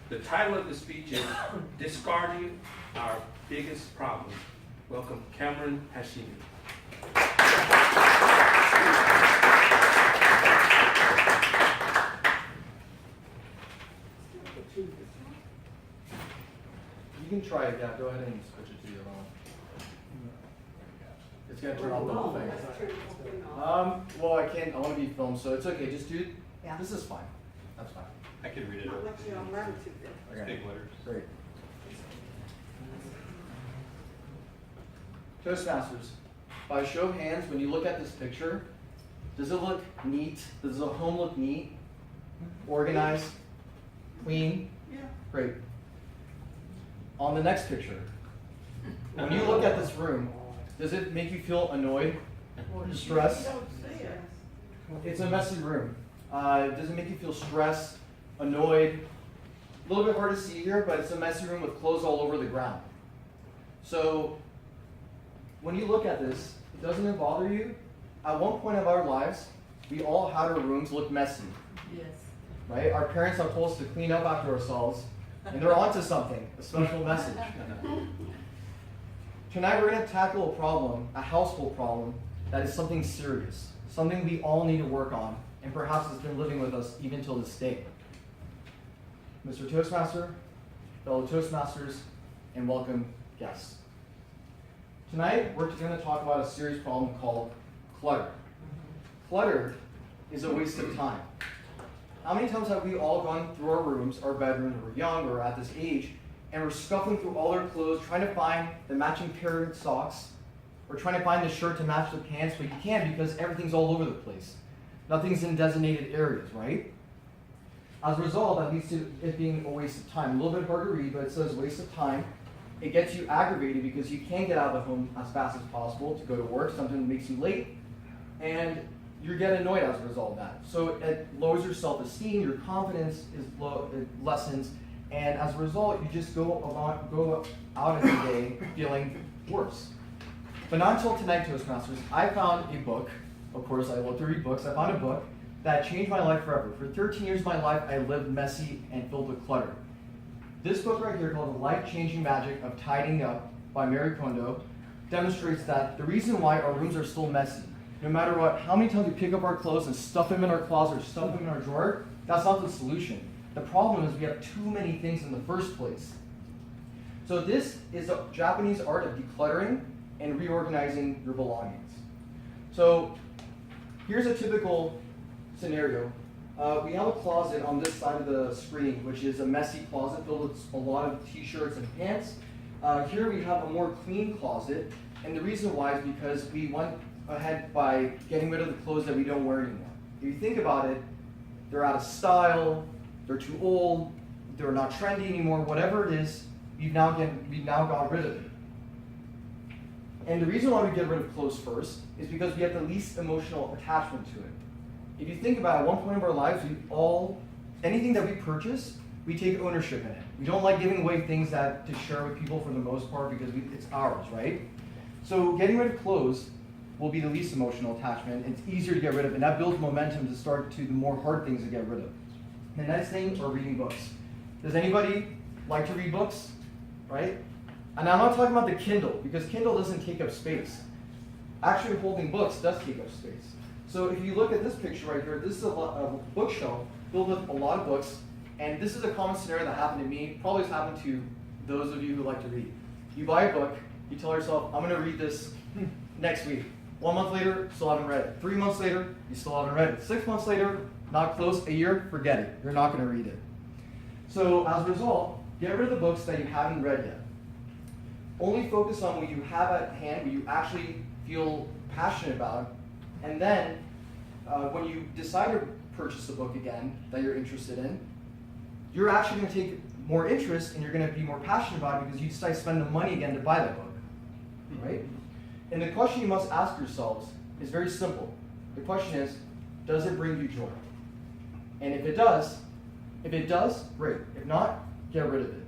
The title of the speech is Discarding Our Biggest Problem. Welcome, Cameron Hashemi. You can try it, yeah. Go ahead and switch it to your own. It's gonna turn off the whole thing. Well, I can't. I want to be filmed, so it's okay. Just do it. Yeah. This is fine. That's fine. I can read it. I'll let you on latitude then. It's Okay. big letters. Great. Toastmasters, by show of hands, when you look at this picture, does it look neat? Does the home look neat? Organized? Clean? Yeah. Great. On the next picture, when you look at this room, does it make you feel annoyed? Stressed? Don't say it. It's a messy room. Does it make you feel stressed, annoyed? A little bit hard to see here, but it's a messy room with clothes all over the ground. So, when you look at this, doesn't it bother you? At one point of our lives, we all had our rooms look messy, Yes. right? Our parents have told us to clean up after ourselves, and they're onto something, a special message. Tonight we're going to tackle a problem, a household problem, that is something serious, something we all need to work on, and perhaps has been living with us even till this day. Mr. Toastmaster, fellow Toastmasters, and welcome guests. Tonight we're going to talk about a serious problem called clutter. Clutter is a waste of time. How many times have we all gone through our rooms, our bedrooms, when we're young or at this age, and we're scuffling through all our clothes, trying to find the matching pair of socks, or trying to find the shirt to match the pants, but you can't because everything's all over the place. Nothing's in designated areas, right? As a result, that leads to it being a waste of time. A little bit hard to read, but it says waste of time. It gets you aggravated because you can't get out of the home as fast as possible to go to work. Something makes you late, and you get annoyed as a result of that. So it lowers your self-esteem, your confidence is low, it lessens, and as a result, you just go out every day feeling worse. But not until tonight, Toastmasters, I found a book. Of course, I love to read books. I found a book that changed my life forever. For 13 years of my life, I lived messy and filled with clutter. This book right here, called The Life-Changing Magic of Tidying Up by Mary Kondo, demonstrates that the reason why our rooms are still messy, no matter what, how many times we pick up our clothes and stuff them in our closet or stuff them in our drawer, that's not the solution. The problem is we have too many things in the first place. So this is the Japanese art of decluttering and reorganizing your belongings. So here's a typical scenario. We have a closet on this side of the screen, which is a messy closet filled with a lot of t-shirts and pants. Here we have a more clean closet, and the reason why is because we went ahead by getting rid of the clothes that we don't wear anymore. If you think about it, they're out of style, they're too old, they're not trendy anymore, whatever it is, we've now got rid of it. And the reason why we get rid of clothes first is because we have the least emotional attachment to it. If you think about it, at one point of our lives, anything that we purchase, we take ownership in it. We don't like giving away things to share with people for the most part because it's ours, right? So getting rid of clothes will be the least emotional attachment. It's easier to get rid of, and that builds momentum to start to the more hard things to get rid of. The next thing are reading books. Does anybody like to read books, right? And I'm not talking about the Kindle, because Kindle doesn't take up space. Actually holding books does take up space. So if you look at this picture right here, this is a bookshelf filled with a lot of books, and this is a common scenario that happened to me, probably has happened to those of you who like to read. You buy a book, you tell yourself, I'm going to read this next week. 1 month later, still haven't read it. 3 months later, you still haven't read it. 6 months later, not close. A year, forget it. You're not going to read it. So as a result, get rid of the books that you haven't read yet. Only focus on what you have at hand, what you actually feel passionate about, and then when you decide to purchase a book again that you're interested in, you're actually going to take more interest and you're going to be more passionate about it because you decide to spend the money again to buy that book, right? And the question you must ask yourselves is very simple. The question is, does it bring you joy? And if it does, great. If not, get rid of it.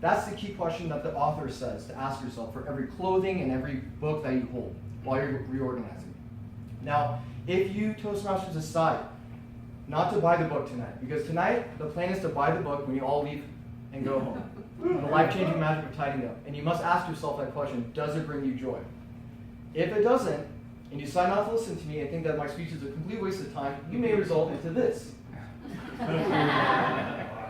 That's the key question that the author says to ask yourself for every clothing and every book that you hold while you're reorganizing. Now, if you Toastmasters decide not to buy the book tonight, because tonight the plan is to buy the book when you all leave and go home. The life-changing magic of tidying up. And you must ask yourself that question, does it bring you joy? If it doesn't, and you decide not to listen to me and think that my speech is a complete waste of time, you may result into this.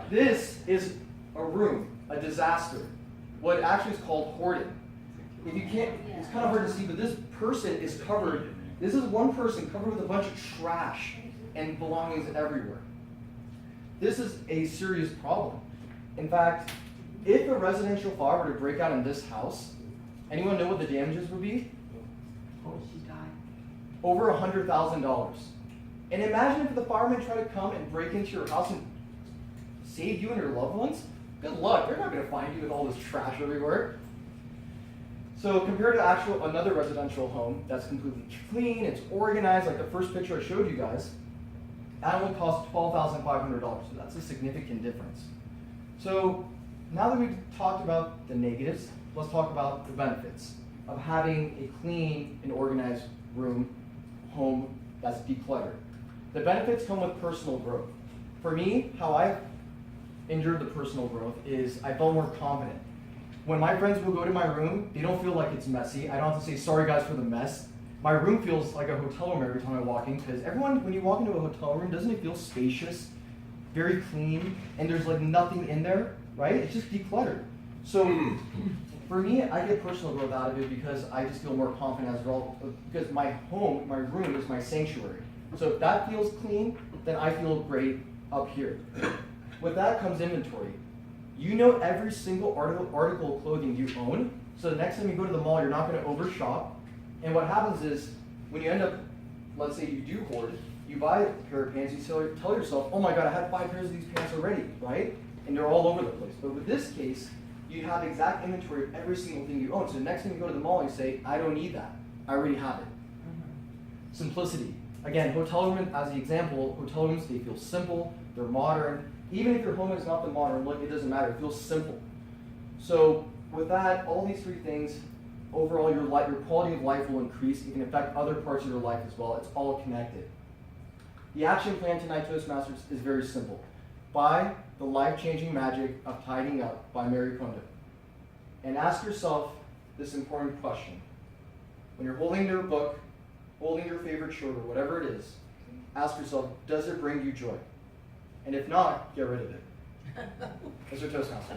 This is a room, a disaster. What actually is called hoarding. If you can't, it's kind of hard to see, but this person is covered. This is one person covered with a bunch of trash and belongings everywhere. This is a serious problem. In fact, if a residential fire were to break out in this house, anyone know what the damages would be? Oh, she died. Over $100,000. And imagine if the firemen try to come and break into your house and save you and your loved ones. Good luck. They're not going to find you with all this trash everywhere. So compared to another residential home that's completely clean, it's organized, like the first picture I showed you guys, that would cost $12,500. So that's a significant difference. So now that we've talked about the negatives, let's talk about the benefits of having a clean and organized room, home that's decluttered. The benefits come with personal growth. For me, how I've endured the personal growth is I felt more confident. When my friends will go to my room, they don't feel like it's messy. I don't have to say, sorry guys for the mess. My room feels like a hotel room every time I walk in, because everyone, when you walk into a hotel room, doesn't it feel spacious, very clean, and there's like nothing in there, right? It's just decluttered. So for me, I get personal growth out of it because I just feel more confident as well, because my home, my room is my sanctuary. So if that feels clean, then I feel great up here. With that comes inventory. You know every single article of clothing you own, so the next time you go to the mall, you're not going to overshop. And what happens is, when you end up, let's say you do hoard, you buy a pair of pants, you tell yourself, oh my god, I had 5 pairs of these pants already, right? And they're all over the place. But with this case, you have exact inventory of every single thing you own. So the next time you go to the mall, you say, I don't need that. I already have it. Simplicity. Again, hotel room, as the example, hotel rooms, they feel simple, they're modern. Even if your home is not the modern look, it doesn't matter, it feels simple. So with that, all these 3 things, overall your quality of life will increase. It can affect other parts of your life as well. It's all connected. The action plan tonight, Toastmasters, is very simple. Buy The Life-Changing Magic of Tidying Up by Mary Kondo. And ask yourself this important question. When you're holding your book, holding your favorite shirt, or whatever it is, ask yourself, does it bring you joy? And if not, get rid of it. Mr. Toastmaster.